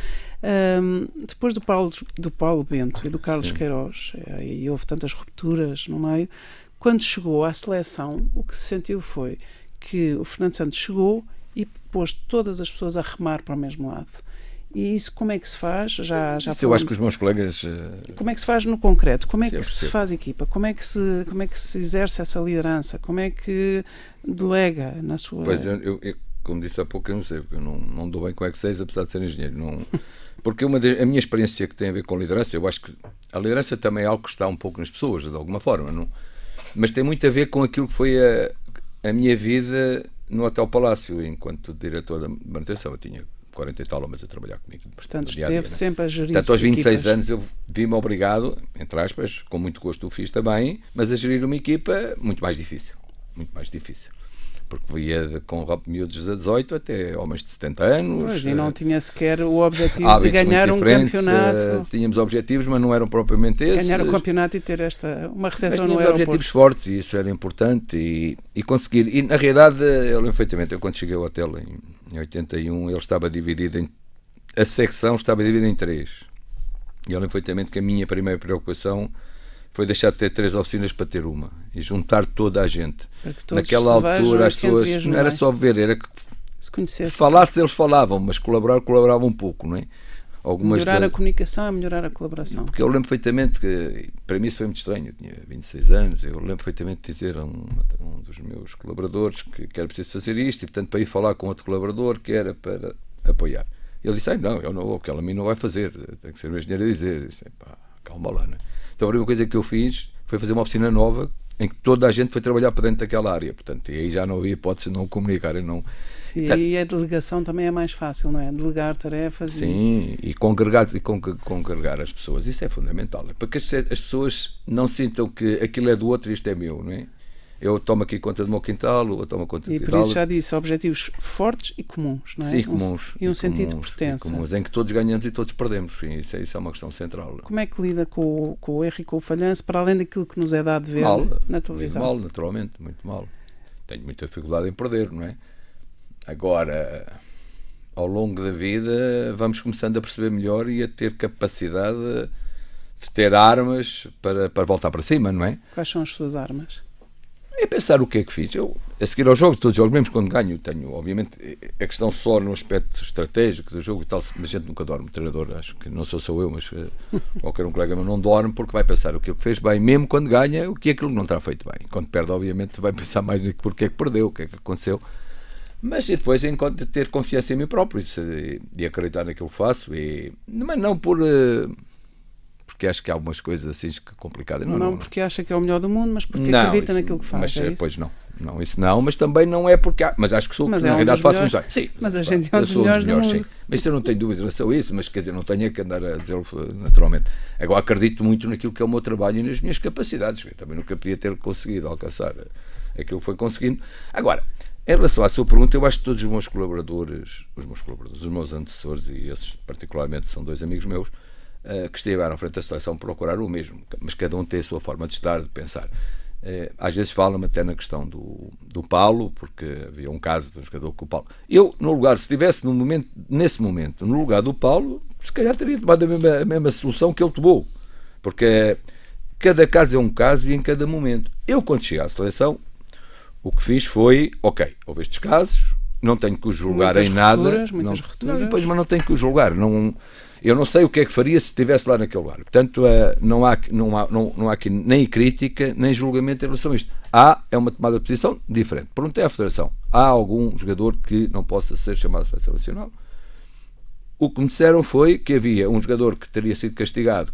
depois do Paulo Bento e do Carlos sim. Queiroz, e houve tantas rupturas no meio, quando chegou à seleção, o que se sentiu foi que o Fernando Santos chegou e pôs todas as pessoas a remar para o mesmo lado. E isso como é que se faz? Eu acho que os meus colegas... Como é que se faz no concreto? Como é que se faz equipa? Como é que se exerce essa liderança? Como é que delega na sua... Pois, eu como disse há pouco, eu não sei, porque eu não dou bem com Excel, apesar de ser engenheiro. Não, porque a minha experiência que tem a ver com liderança, eu acho que a liderança também é algo que está um pouco nas pessoas, de alguma forma, não? Mas tem muito a ver com aquilo que foi a minha vida no Hotel Palácio, enquanto diretor da manutenção. Eu tinha 40 e tal homens a trabalhar comigo. Portanto, esteve sempre a gerir. Portanto, aos 26 anos eu vi-me obrigado, entre aspas, com muito gosto o fiz também, mas a gerir uma equipa muito mais difícil. Muito mais difícil. Porque via com miúdos de 18 até homens de 70 anos. Pois, e não tinha sequer o objetivo de ganhar um campeonato. Tínhamos objetivos, mas não eram propriamente esses. Ganhar o campeonato e ter uma recepção no aeroporto. Tínhamos objetivos fortes e isso era importante e conseguir. E na realidade, eu lembro perfeitamente, eu quando cheguei ao hotel em 81, ele estava dividido a secção estava dividida em 3. E eu lembro perfeitamente que a minha primeira preocupação foi deixar de ter 3 oficinas para ter uma e juntar toda a gente. Naquela altura as pessoas não era só ver, era que se conhecesse. Falasse, eles falavam, mas colaboravam um pouco, não é? Melhorar a comunicação, melhorar a colaboração. Porque eu lembro perfeitamente que, para mim isso foi muito estranho, eu tinha 26 anos, eu lembro perfeitamente de dizer a um dos meus colaboradores que era preciso fazer isto e portanto para ir falar com outro colaborador que era para apoiar. Ele disse, não, eu não vou, porque ela a mim não vai fazer, tem que ser o engenheiro a dizer. Eu disse, calma lá, não é? Então a primeira coisa que eu fiz foi fazer uma oficina nova em que toda a gente foi trabalhar para dentro daquela área, portanto, e aí já não havia hipótese de não comunicar e não... E aí a delegação também é mais fácil, não é? Delegar tarefas. Sim, e congregar as pessoas, isso é fundamental, para que as pessoas não sintam que aquilo é do outro e isto é meu, não é? Eu tomo aqui conta do meu quintal, eu tomo conta do quintal. E por isso já disse, objetivos fortes e comuns, não é? Sim, comuns. E um sentido de pertença. Comuns, em que todos ganhamos e todos perdemos. Sim, isso é uma questão central. Como é que lida com o erro e com o falhanço, para além daquilo que nos é dado ver na televisão? Muito mal, naturalmente, muito mal. Tenho muita dificuldade em perder, não é? Agora, ao longo da vida, vamos começando a perceber melhor e a ter capacidade de ter armas para voltar para cima, não é? Quais são as suas armas? É pensar o que é que fiz. Eu, a seguir aos jogos, todos os jogos, mesmo quando ganho, tenho, obviamente, a questão só no aspecto estratégico do jogo e tal, mas a gente nunca dorme. O treinador, acho que não sou eu, mas qualquer um colega meu não dorme porque vai pensar o que fez bem, mesmo quando ganha, o que é aquilo que não terá feito bem. Quando perde, obviamente, vai pensar mais no porque é que perdeu, o que é que aconteceu. Mas e depois enquanto ter confiança em mim próprio e acreditar naquilo que faço, mas não porque acho que há algumas coisas assim que complicadas. Não porque acha que é o melhor do mundo, mas porque acredita naquilo que faz. Mas, é isso? Pois não, isso não, mas também não é porque mas acho que sou, na realidade faço muito bem. Sim, mas a gente é um dos melhores do mundo. Sim. Mas eu não tenho dúvidas em relação a isso, mas quer dizer, não tenho que andar a dizer naturalmente. Agora acredito muito naquilo que é o meu trabalho e nas minhas capacidades. Eu também nunca podia ter conseguido alcançar aquilo que foi conseguindo. Agora, em relação à sua pergunta, eu acho que todos os meus colaboradores, os meus antecessores, e esses particularmente são dois amigos meus, que estiveram à frente da seleção, procuraram o mesmo, mas cada um tem a sua forma de estar, de pensar. Às vezes falam-me até na questão do Paulo, porque havia um caso de um jogador com o Paulo. Eu, no lugar, se estivesse nesse momento, no lugar do Paulo, se calhar teria tomado a mesma solução que ele tomou, porque cada caso é um caso e em cada momento. Eu, quando cheguei à seleção, o que fiz foi, ok, houve estes casos, não tenho que os julgar em nada. Muitas rupturas. Mas não tenho que os julgar. Eu não sei o que é que faria se estivesse lá naquele lugar. Portanto, não há aqui nem crítica, nem julgamento em relação a isto. É uma tomada de posição diferente. Perguntei à Federação, há algum jogador que não possa ser chamado à Seleção Nacional? O que me disseram foi que havia um jogador que tinha sido castigado,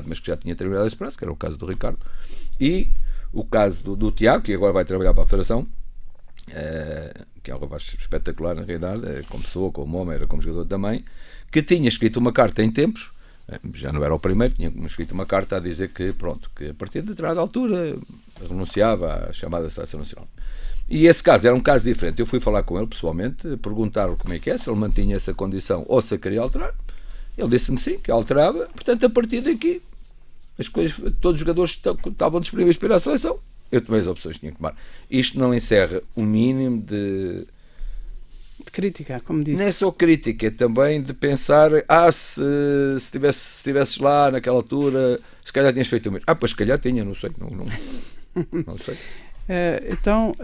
mas que já tinha terminado esse prazo, que era o caso do Ricardo, e o caso do Tiago, que agora vai trabalhar para a Federação, que é algo espetacular na realidade, como pessoa, como homem, era como jogador também, que tinha escrito uma carta em tempos, já não era o primeiro, tinha escrito uma carta a dizer que, pronto, que a partir de determinada altura renunciava à chamada Seleção Nacional. E esse caso era um caso diferente. Eu fui falar com ele pessoalmente, perguntar-lhe como é que é, se ele mantinha essa condição ou se a queria alterar. Ele disse-me sim, que alterava. Portanto, a partir daqui, as coisas, todos os jogadores estavam disponíveis para ir à seleção. Eu tomei as opções que tinha que tomar. Isto não encerra um mínimo de crítica, como disse. Não é só crítica, é também de pensar, se estivesses lá naquela altura, se calhar tinhas feito o mesmo. Pois se calhar tinha, não sei. Não sei. Então,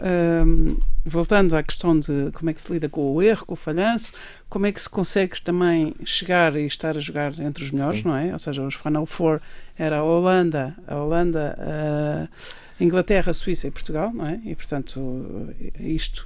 voltando à questão de como é que se lida com o erro, com o falhanço, como é que se consegue também chegar e estar a jogar entre os melhores, não é? Ou seja, os Final Four era a Holanda, Inglaterra, Suíça e Portugal, não é? E portanto,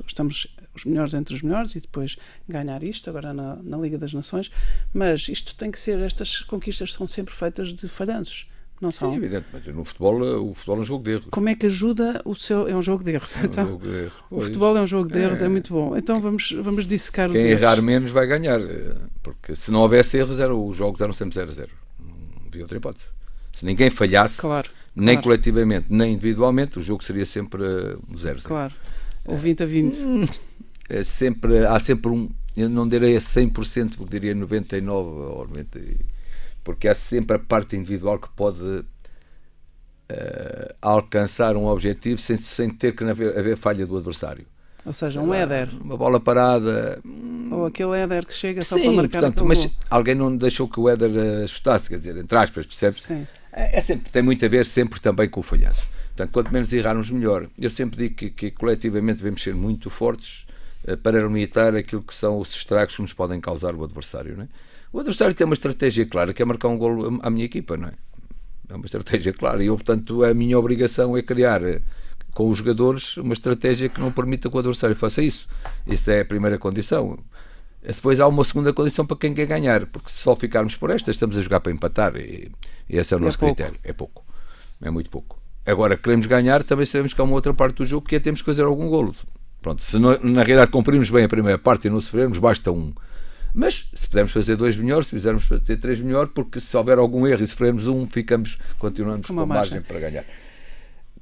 estamos os melhores entre os melhores e depois ganhar isto, agora na Liga das Nações, mas isto tem que ser, estas conquistas são sempre feitas de falhanços. Não são? Sim, evidente, mas no futebol, o futebol é um jogo de erros. Como é que ajuda o seu... É um jogo de erros. Então, jogo de erros. O futebol é um jogo de erros, é muito bom. Então vamos dissecar os erros. Quem errar erros. menos vai ganhar, porque se não houvesse erros, os jogos eram sempre 0-0. Não havia outra hipótese. Se ninguém falhasse, nem coletivamente, nem individualmente, o jogo seria sempre 0-0. Claro, ou 20-20. Há sempre um... Eu não direi a 100%, porque diria 99% ou 90%. Porque há sempre a parte individual que pode alcançar um objetivo sem ter que haver falha do adversário. Ou seja, um éder. Uma bola parada. Ou aquele éder que chega só para marcar, portanto, mas alguém não deixou que o éder ajustasse, quer dizer, entre aspas, percebes? Sim. Tem muito a ver sempre também com o falhanço. Portanto, quanto menos errarmos, melhor. Eu sempre digo que coletivamente devemos ser muito fortes para limitar aquilo que são os estragos que nos podem causar o adversário, não é? O adversário tem uma estratégia clara, que é marcar um golo à minha equipa, não é? É uma estratégia clara e eu, portanto, a minha obrigação é criar com os jogadores uma estratégia que não permita que o adversário faça isso. Isso é a primeira condição. Depois há uma segunda condição para quem quer ganhar, porque se só ficarmos por esta, estamos a jogar para empatar e esse é o nosso critério. É pouco. É muito pouco. Agora, queremos ganhar, também sabemos que há uma outra parte do jogo que é temos que fazer algum golo. Pronto, se na realidade cumprirmos bem a primeira parte e não sofrermos, basta um. Mas se pudermos fazer 2 melhores, se fizermos fazer 3 melhor, porque se houver algum erro e sofrermos um, continuamos com margem para ganhar.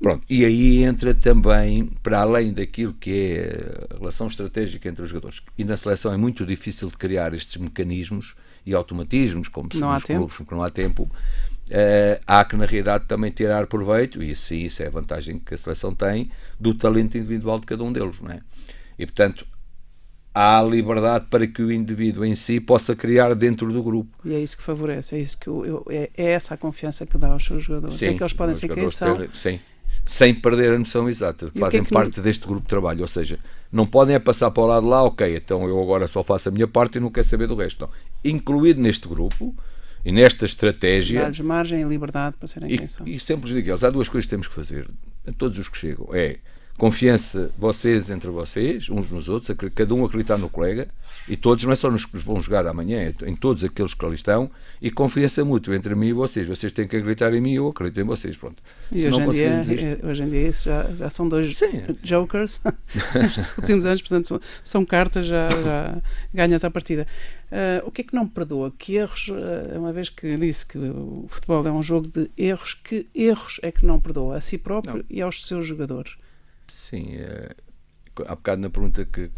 Pronto, e aí entra também, para além daquilo que é a relação estratégica entre os jogadores, e na seleção é muito difícil de criar estes mecanismos e automatismos, como se nos clubes, porque não há tempo, há que na realidade também tirar proveito, e sim, isso é a vantagem que a seleção tem, do talento individual de cada um deles, não é? E portanto há liberdade para que o indivíduo em si possa criar dentro do grupo. E é isso que favorece, é isso que é essa a confiança que dá aos seus jogadores. Sim, é que eles podem ser quem são. Sim, sem perder a noção exata, fazem parte deste grupo de trabalho, ou seja, não podem passar para o lado de lá, ok, então eu agora só faço a minha parte e não quero saber do resto. Não. Incluído neste grupo e nesta estratégia, dá-lhes margem e liberdade para serem quem são. E sempre lhes digo eles, há 2 coisas que temos que fazer a todos os que chegam, é confiança vocês entre vocês, uns nos outros, cada um acreditar no colega, e todos, não é só nos que vão jogar amanhã, é em todos aqueles que ali estão, e confiança mútua entre mim e vocês têm que acreditar em mim e eu acredito em vocês, pronto. E hoje em dia isso já são 2 jokers nestes últimos anos, portanto são cartas, já ganhas a partida. O que é que não perdoa? Que erros, uma vez que disse que o futebol é um jogo de erros, que erros é que não perdoa a si próprio e aos seus jogadores? Sim, há bocado na pergunta que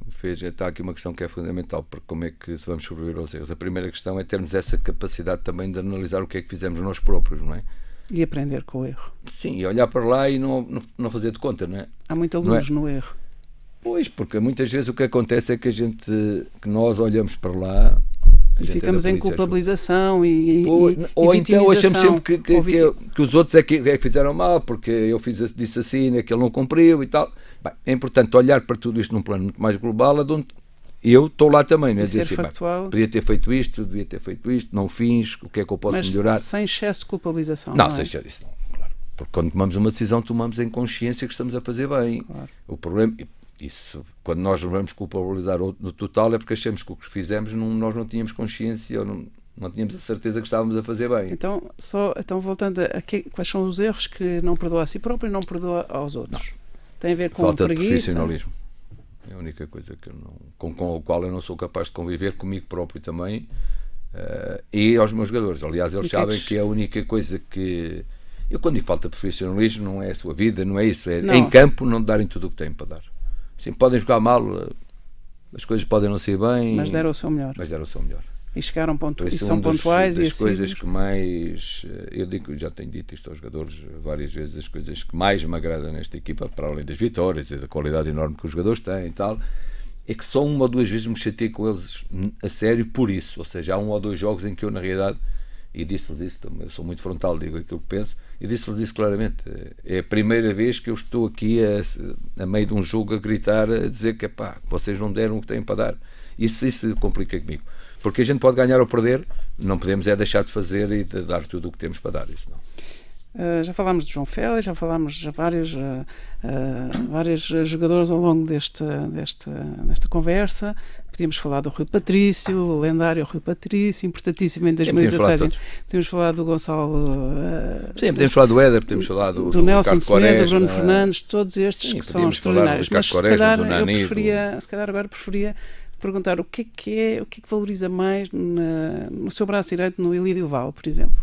fez, está aqui uma questão que é fundamental, porque como é que se vamos sobreviver aos erros? A primeira questão é termos essa capacidade também de analisar o que é que fizemos nós próprios, não é? E aprender com o erro. Sim, e olhar para lá e não fazer de conta, não é? Há muita luz no erro. Pois, porque muitas vezes o que acontece é que que nós olhamos para lá e ficamos em culpabilização ou então achamos sempre que os outros é que fizeram mal, porque eu disse assim, que ele não cumpriu e tal. Bem, é importante olhar para tudo isto num plano muito mais global, onde eu estou lá também, né? Dizer assim, podia ter feito isto, devia ter feito isto, não fiz, o que é que eu posso melhorar? Mas sem excesso de culpabilização. Não, sem excesso disso não, claro. Porque quando tomamos uma decisão, tomamos em consciência que estamos a fazer bem. Claro. O problema... Isso, quando nós vamos culpabilizar no total é porque achamos que o que fizemos nós não tínhamos consciência ou não tínhamos a certeza que estávamos a fazer bem. Então voltando quais são os erros que não perdoa a si próprio e não perdoa aos outros? Não. Tem a ver com falta preguiça? De profissionalismo. É a única coisa que com a qual eu não sou capaz de conviver, comigo próprio também, e aos meus jogadores. Aliás, eles sabem que é a única coisa que... Eu quando digo falta de profissionalismo não é a sua vida, não é isso. É em campo não darem tudo o que têm para dar. Sim, podem jogar mal, as coisas podem não ser bem, mas deram o seu melhor. E chegaram e são pontuais. Das coisas que mais, eu já tenho dito isto aos jogadores várias vezes, as coisas que mais me agradam nesta equipa, para além das vitórias e da qualidade enorme que os jogadores têm e tal, é que só 1 ou 2 vezes me chatei com eles a sério por isso. Ou seja, há 1 ou 2 jogos em que eu na realidade, e disse-lhes isso, eu sou muito frontal, digo aquilo que penso, e disse-lhes isso claramente. É a primeira vez que eu estou aqui a meio de um jogo a gritar, a dizer que vocês não deram o que têm para dar. Isso complica comigo. Porque a gente pode ganhar ou perder, não podemos deixar de fazer e de dar tudo o que temos para dar. Isso não. Já falámos de João Félix, já falámos de vários jogadores ao longo desta conversa. Podíamos falar do Rui Patrício, o lendário Rui Patrício, importantíssimo em 2016. Podíamos falar do Gonçalo. Sim, podemos falar do Éder, podemos falar do Nelson Semedo, do Bruno Fernandes, todos estes que são extraordinários. Mas se calhar agora preferia perguntar o que é que valoriza mais no seu braço direito, no Ilídio Val, por exemplo.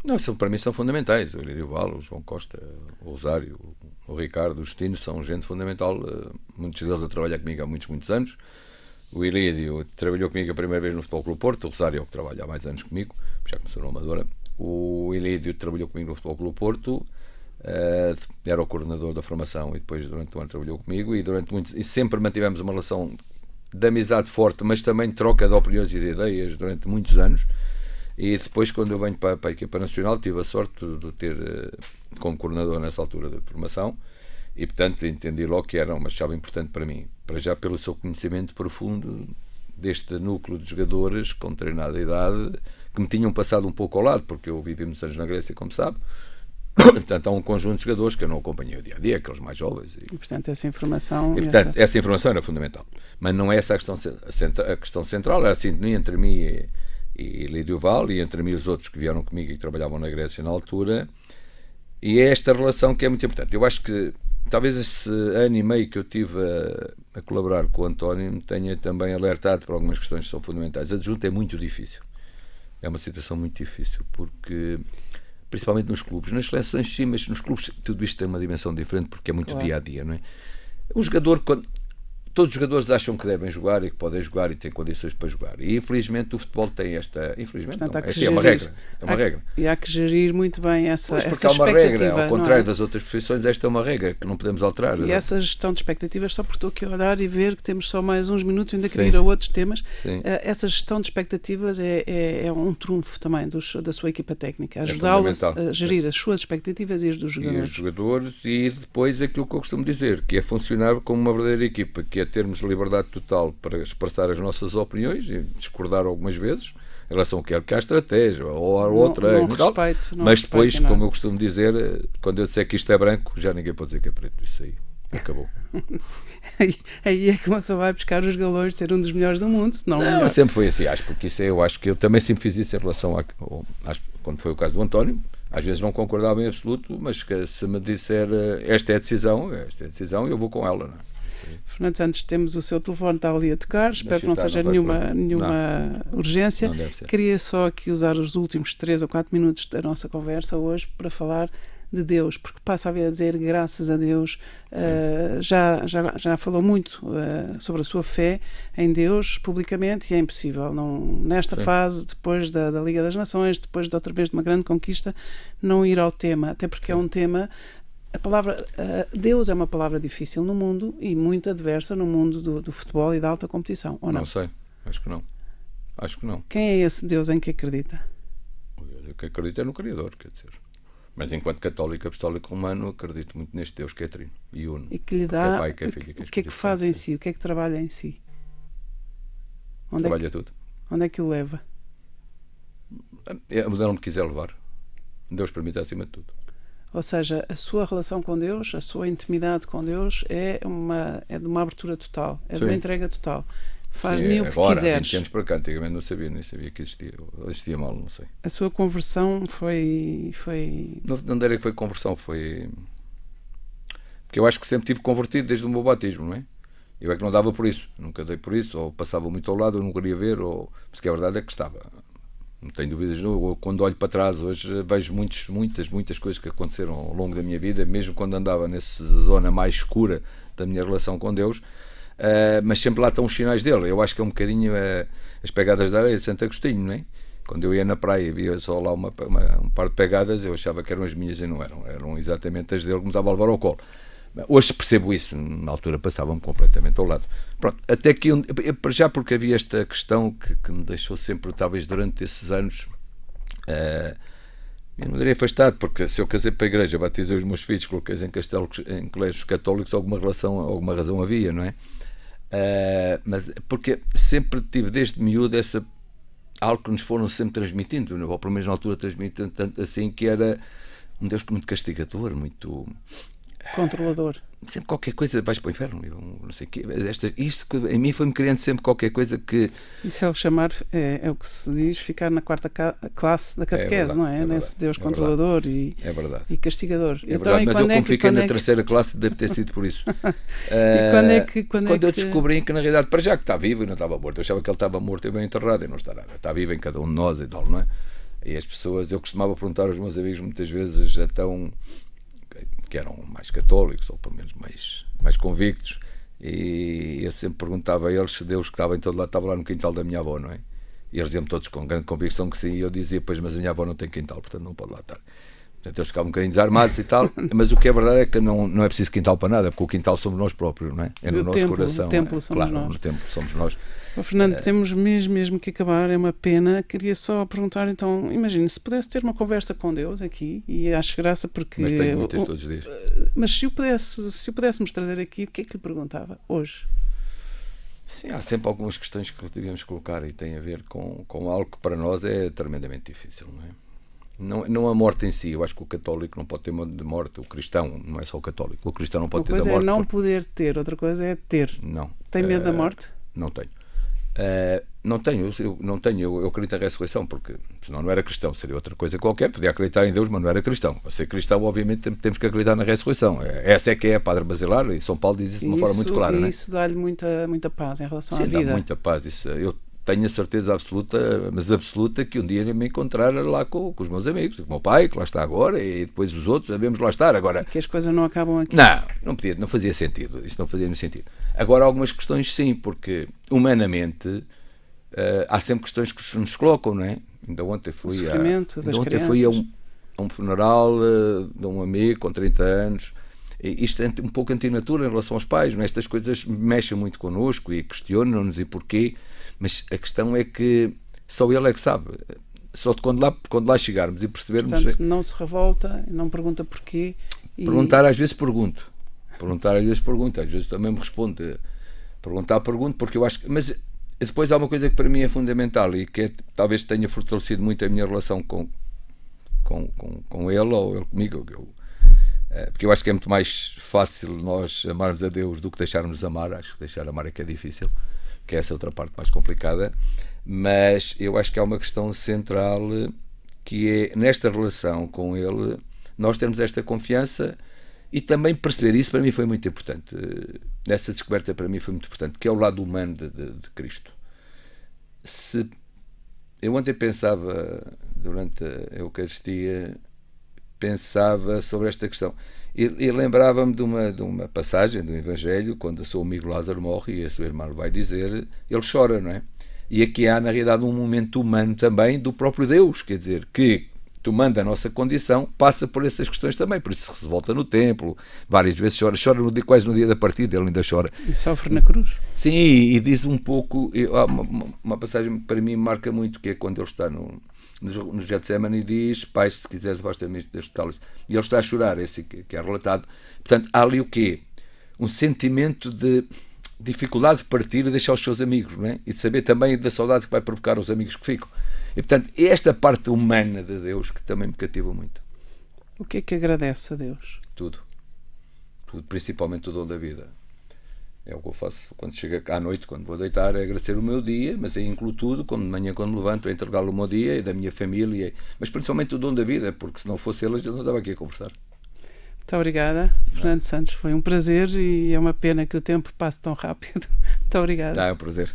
Não, para mim são fundamentais. O Ilídio Val, o João Costa, o Rosário, o Ricardo, o Justino são gente fundamental. Muitos deles a trabalhar comigo há muitos anos. O Ilídio trabalhou comigo a primeira vez no Futebol Clube Porto. O Rosário é o que trabalha há mais anos comigo, já começou na Amadora. O Ilídio trabalhou comigo no Futebol Clube Porto, era o coordenador da formação e depois durante o ano trabalhou comigo e sempre mantivemos uma relação de amizade forte, mas também de troca de opiniões e de ideias durante muitos anos. E depois, quando eu venho para a equipa nacional, tive a sorte de ter como coordenador nessa altura de formação e, portanto, entendi logo que era uma chave importante para mim, para já pelo seu conhecimento profundo deste núcleo de jogadores com treinada idade que me tinham passado um pouco ao lado, porque eu vivi muitos anos na Grécia, como sabe. Portanto, há um conjunto de jogadores que eu não acompanhei o dia-a-dia, aqueles mais jovens. E portanto, essa informação... essa informação era fundamental. Mas não é essa a questão central, era a sintonia entre mim e Ilídio Val, e entre mim e os outros que vieram comigo e que trabalhavam na Grécia na altura, E é esta relação que é muito importante. Eu acho que talvez esse ano e meio que eu tive a colaborar com o António me tenha também alertado para algumas questões que são fundamentais. Adjunto é muito difícil. É uma situação muito difícil, porque, principalmente nos clubes, nas seleções sim, mas nos clubes tudo isto tem uma dimensão diferente, porque é muito dia a dia, não é? O jogador, todos os jogadores acham que devem jogar e que podem jogar e têm condições para jogar. E infelizmente o futebol tem esta. Infelizmente, portanto, não, esta é uma regra. É uma regra. E há que gerir muito bem essa porque essa há uma regra, ao não contrário é? das outras profissões, esta é uma regra que não podemos alterar. E essa gestão de expectativas, só por estou aqui a olhar e ver que temos só mais uns minutos, ainda Sim. queria ir a outros temas. Sim. Essa gestão de expectativas é um trunfo também da sua equipa técnica, ajudá-los a gerir as suas expectativas e as dos jogadores. E os jogadores, e depois aquilo que eu costumo dizer, que é funcionar como uma verdadeira equipa, que é termos liberdade total para expressar as nossas opiniões e discordar algumas vezes em relação ao que é a estratégia ou a outra, mas depois, como eu costumo dizer, quando eu disser que isto é branco, já ninguém pode dizer que é preto. Isso aí acabou. Aí é que uma pessoa vai buscar os galões de ser um dos melhores do mundo, senão não, sempre foi assim, porque isso eu acho que eu também sempre fiz isso em relação quando foi o caso do António. Às vezes não concordava em absoluto, mas que se me disser esta é a decisão, eu vou com ela, não é? Fernando Santos, temos o seu telefone, está ali a tocar, espero que não seja nenhuma urgência. Queria só aqui usar os últimos 3 ou 4 minutos da nossa conversa hoje para falar de Deus, porque passa a vida a dizer graças a Deus. Já falou muito sobre a sua fé em Deus publicamente, e é impossível nesta fase, depois da Liga das Nações, depois de outra vez de uma grande conquista, não ir ao tema, até porque é um tema. A palavra Deus é uma palavra difícil no mundo e muito adversa no mundo do futebol e da alta competição, ou não? Não sei, acho que não. Quem é esse Deus em que acredita? Eu que acredito é no Criador, quer dizer. Mas enquanto católico apostólico romano, acredito muito neste Deus que é trino e uno. E que lhe dá, Pai, que é Filho, o que é que faz em si? O que é que trabalha em si? Trabalha tudo. Onde é que o leva? Onde ele me quiser levar. Deus permite acima de tudo. Ou seja, a sua relação com Deus, a sua intimidade com Deus é de uma abertura total, de uma entrega total. Faz de mim o que agora, quiseres. 20 anos para cá, antigamente não sabia, nem sabia que existia mal, não sei. A sua conversão foi... Não direi que foi conversão, foi... Porque eu acho que sempre tive convertido desde o meu batismo, não é? Eu é que não dava por isso, nunca dei por isso, ou passava muito ao lado, eu não queria ver, mas que a verdade é que estava. Não tenho dúvidas, quando olho para trás hoje vejo muitas coisas que aconteceram ao longo da minha vida, mesmo quando andava nessa zona mais escura da minha relação com Deus, mas sempre lá estão os sinais dele. Eu acho que é um bocadinho as pegadas da areia de Santo Agostinho, não é? Quando eu ia na praia e via só lá um par de pegadas, eu achava que eram as minhas e não eram exatamente as dele que me estava a levar ao colo. Hoje percebo isso, na altura passavam-me completamente ao lado. Pronto, até que já porque havia esta questão que me deixou sempre, talvez durante esses anos, eu não diria afastado, porque se eu casei para a igreja, batizei os meus filhos, coloquei-os em colégios católicos, alguma razão havia, não é? Mas porque sempre tive desde miúdo algo que nos foram sempre transmitindo, ou pelo menos na altura transmitindo tanto assim, que era um Deus muito castigador, muito... controlador. Sempre qualquer coisa vais para o inferno, não sei o quê. Isto em mim foi-me criando sempre qualquer coisa que... Isso é o chamar, é o que se diz, ficar na 4ª classe da catequese, não é? Nesse Deus controlador e castigador. É verdade, mas eu como fiquei na 3ª classe deve ter sido por isso. Quando eu descobri que na realidade, para já que está vivo e não estava morto, eu achava que ele estava morto e bem enterrado, e não está nada, está vivo em cada um de nós e tal, não é? E as pessoas, eu costumava perguntar aos meus amigos muitas vezes, que eram mais católicos, ou pelo menos mais convictos, e eu sempre perguntava a eles se Deus que estava em todo lado estava lá no quintal da minha avó, não é? E eles diziam-me todos com grande convicção que sim, e eu dizia, pois, mas a minha avó não tem quintal, portanto não pode lá estar. Portanto eles ficavam um bocadinho desarmados e tal, mas o que é verdade é que não é preciso quintal para nada, porque o quintal somos nós próprios, não é? É no nosso coração. O templo somos nós. No templo somos nós. Fernando, temos mesmo que acabar, é uma pena. Queria só perguntar, então, imagine, se pudesse ter uma conversa com Deus aqui, e acho graça porque... Mas tenho muitas todos os dias. Mas se o pudéssemos trazer aqui, o que é que lhe perguntava hoje? Sim, há sempre algumas questões que devemos colocar e tem a ver com algo que para nós é tremendamente difícil, não é? Não a morte em si, eu acho que o católico não pode ter medo de morte, o cristão, não é só o católico, o cristão não pode ter da morte. Uma coisa é não poder ter, outra coisa é ter. Não. Tem medo da morte? Não tenho. Não tenho, eu acredito na ressurreição, porque senão não era cristão, seria outra coisa qualquer, podia acreditar em Deus, mas não era cristão. Para ser cristão, obviamente, temos que acreditar na ressurreição. Essa é que é a Padre Basilar, e São Paulo diz isso de uma forma muito clara. E isso dá-lhe muita paz em relação à vida. Dá muita paz. Isso, eu tenho a certeza absoluta, mas absoluta, que um dia eu me encontrar lá com os meus amigos, com o meu pai, que lá está agora, e depois os outros, devemos lá estar. Agora, que as coisas não acabam aqui. Não fazia sentido. Isso não fazia nenhum sentido. Agora, algumas questões sim, porque humanamente há sempre questões que nos colocam, não é? Ainda ontem fui a um funeral de um amigo com 30 anos. E isto é um pouco antinatura em relação aos pais, não é? Estas coisas mexem muito connosco e questionam-nos e porquê, mas a questão é que só ele é que sabe. Só quando lá chegarmos e percebermos... Portanto, não se revolta, não pergunta porquê. Perguntar às vezes pergunto. Às vezes também me responde. Pergunto, porque eu acho que... Mas depois há uma coisa que para mim é fundamental e que talvez tenha fortalecido muito a minha relação com ele ou ele comigo. Porque eu acho que é muito mais fácil nós amarmos a Deus do que deixarmos amar. Acho que deixar amar é que é difícil, que é essa outra parte mais complicada. Mas eu acho que há uma questão central, que é nesta relação com ele, nós termos esta confiança e também perceber, isso para mim foi muito importante. Essa descoberta para mim foi muito importante, que é o lado humano de Cristo. Eu ontem pensava, durante a Eucaristia, pensava sobre esta questão e lembrava-me de uma passagem do Evangelho, quando o seu amigo Lázaro morre e a sua irmã vai dizer, ele chora, não é? E aqui há na realidade um momento humano também do próprio Deus, quer dizer, que tomando a nossa condição, passa por essas questões também, por isso se volta no templo, várias vezes chora quase no dia da partida, ele ainda chora. E sofre na cruz. Sim, e diz um pouco, uma passagem que para mim marca muito, que é quando ele está no Getsemane e diz, Pai, se quiseres, basta-me deste cálice. E ele está a chorar, esse que é relatado. Portanto, há ali o quê? Um sentimento de dificuldade de partir e deixar os seus amigos, não é? E de saber também da saudade que vai provocar aos amigos que ficam. E, portanto, é esta parte humana de Deus que também me cativa muito. O que é que agradece a Deus? Tudo, principalmente o dom da vida. É o que eu faço quando chego à noite, quando vou deitar, é agradecer o meu dia, mas aí incluo tudo, como de manhã quando me levanto, é entregá-lo o meu dia e da minha família, mas principalmente o dom da vida, porque se não fosse ele, eu não estava aqui a conversar. Muito obrigada, Fernando Santos, foi um prazer e é uma pena que o tempo passe tão rápido. Muito obrigada. É um prazer.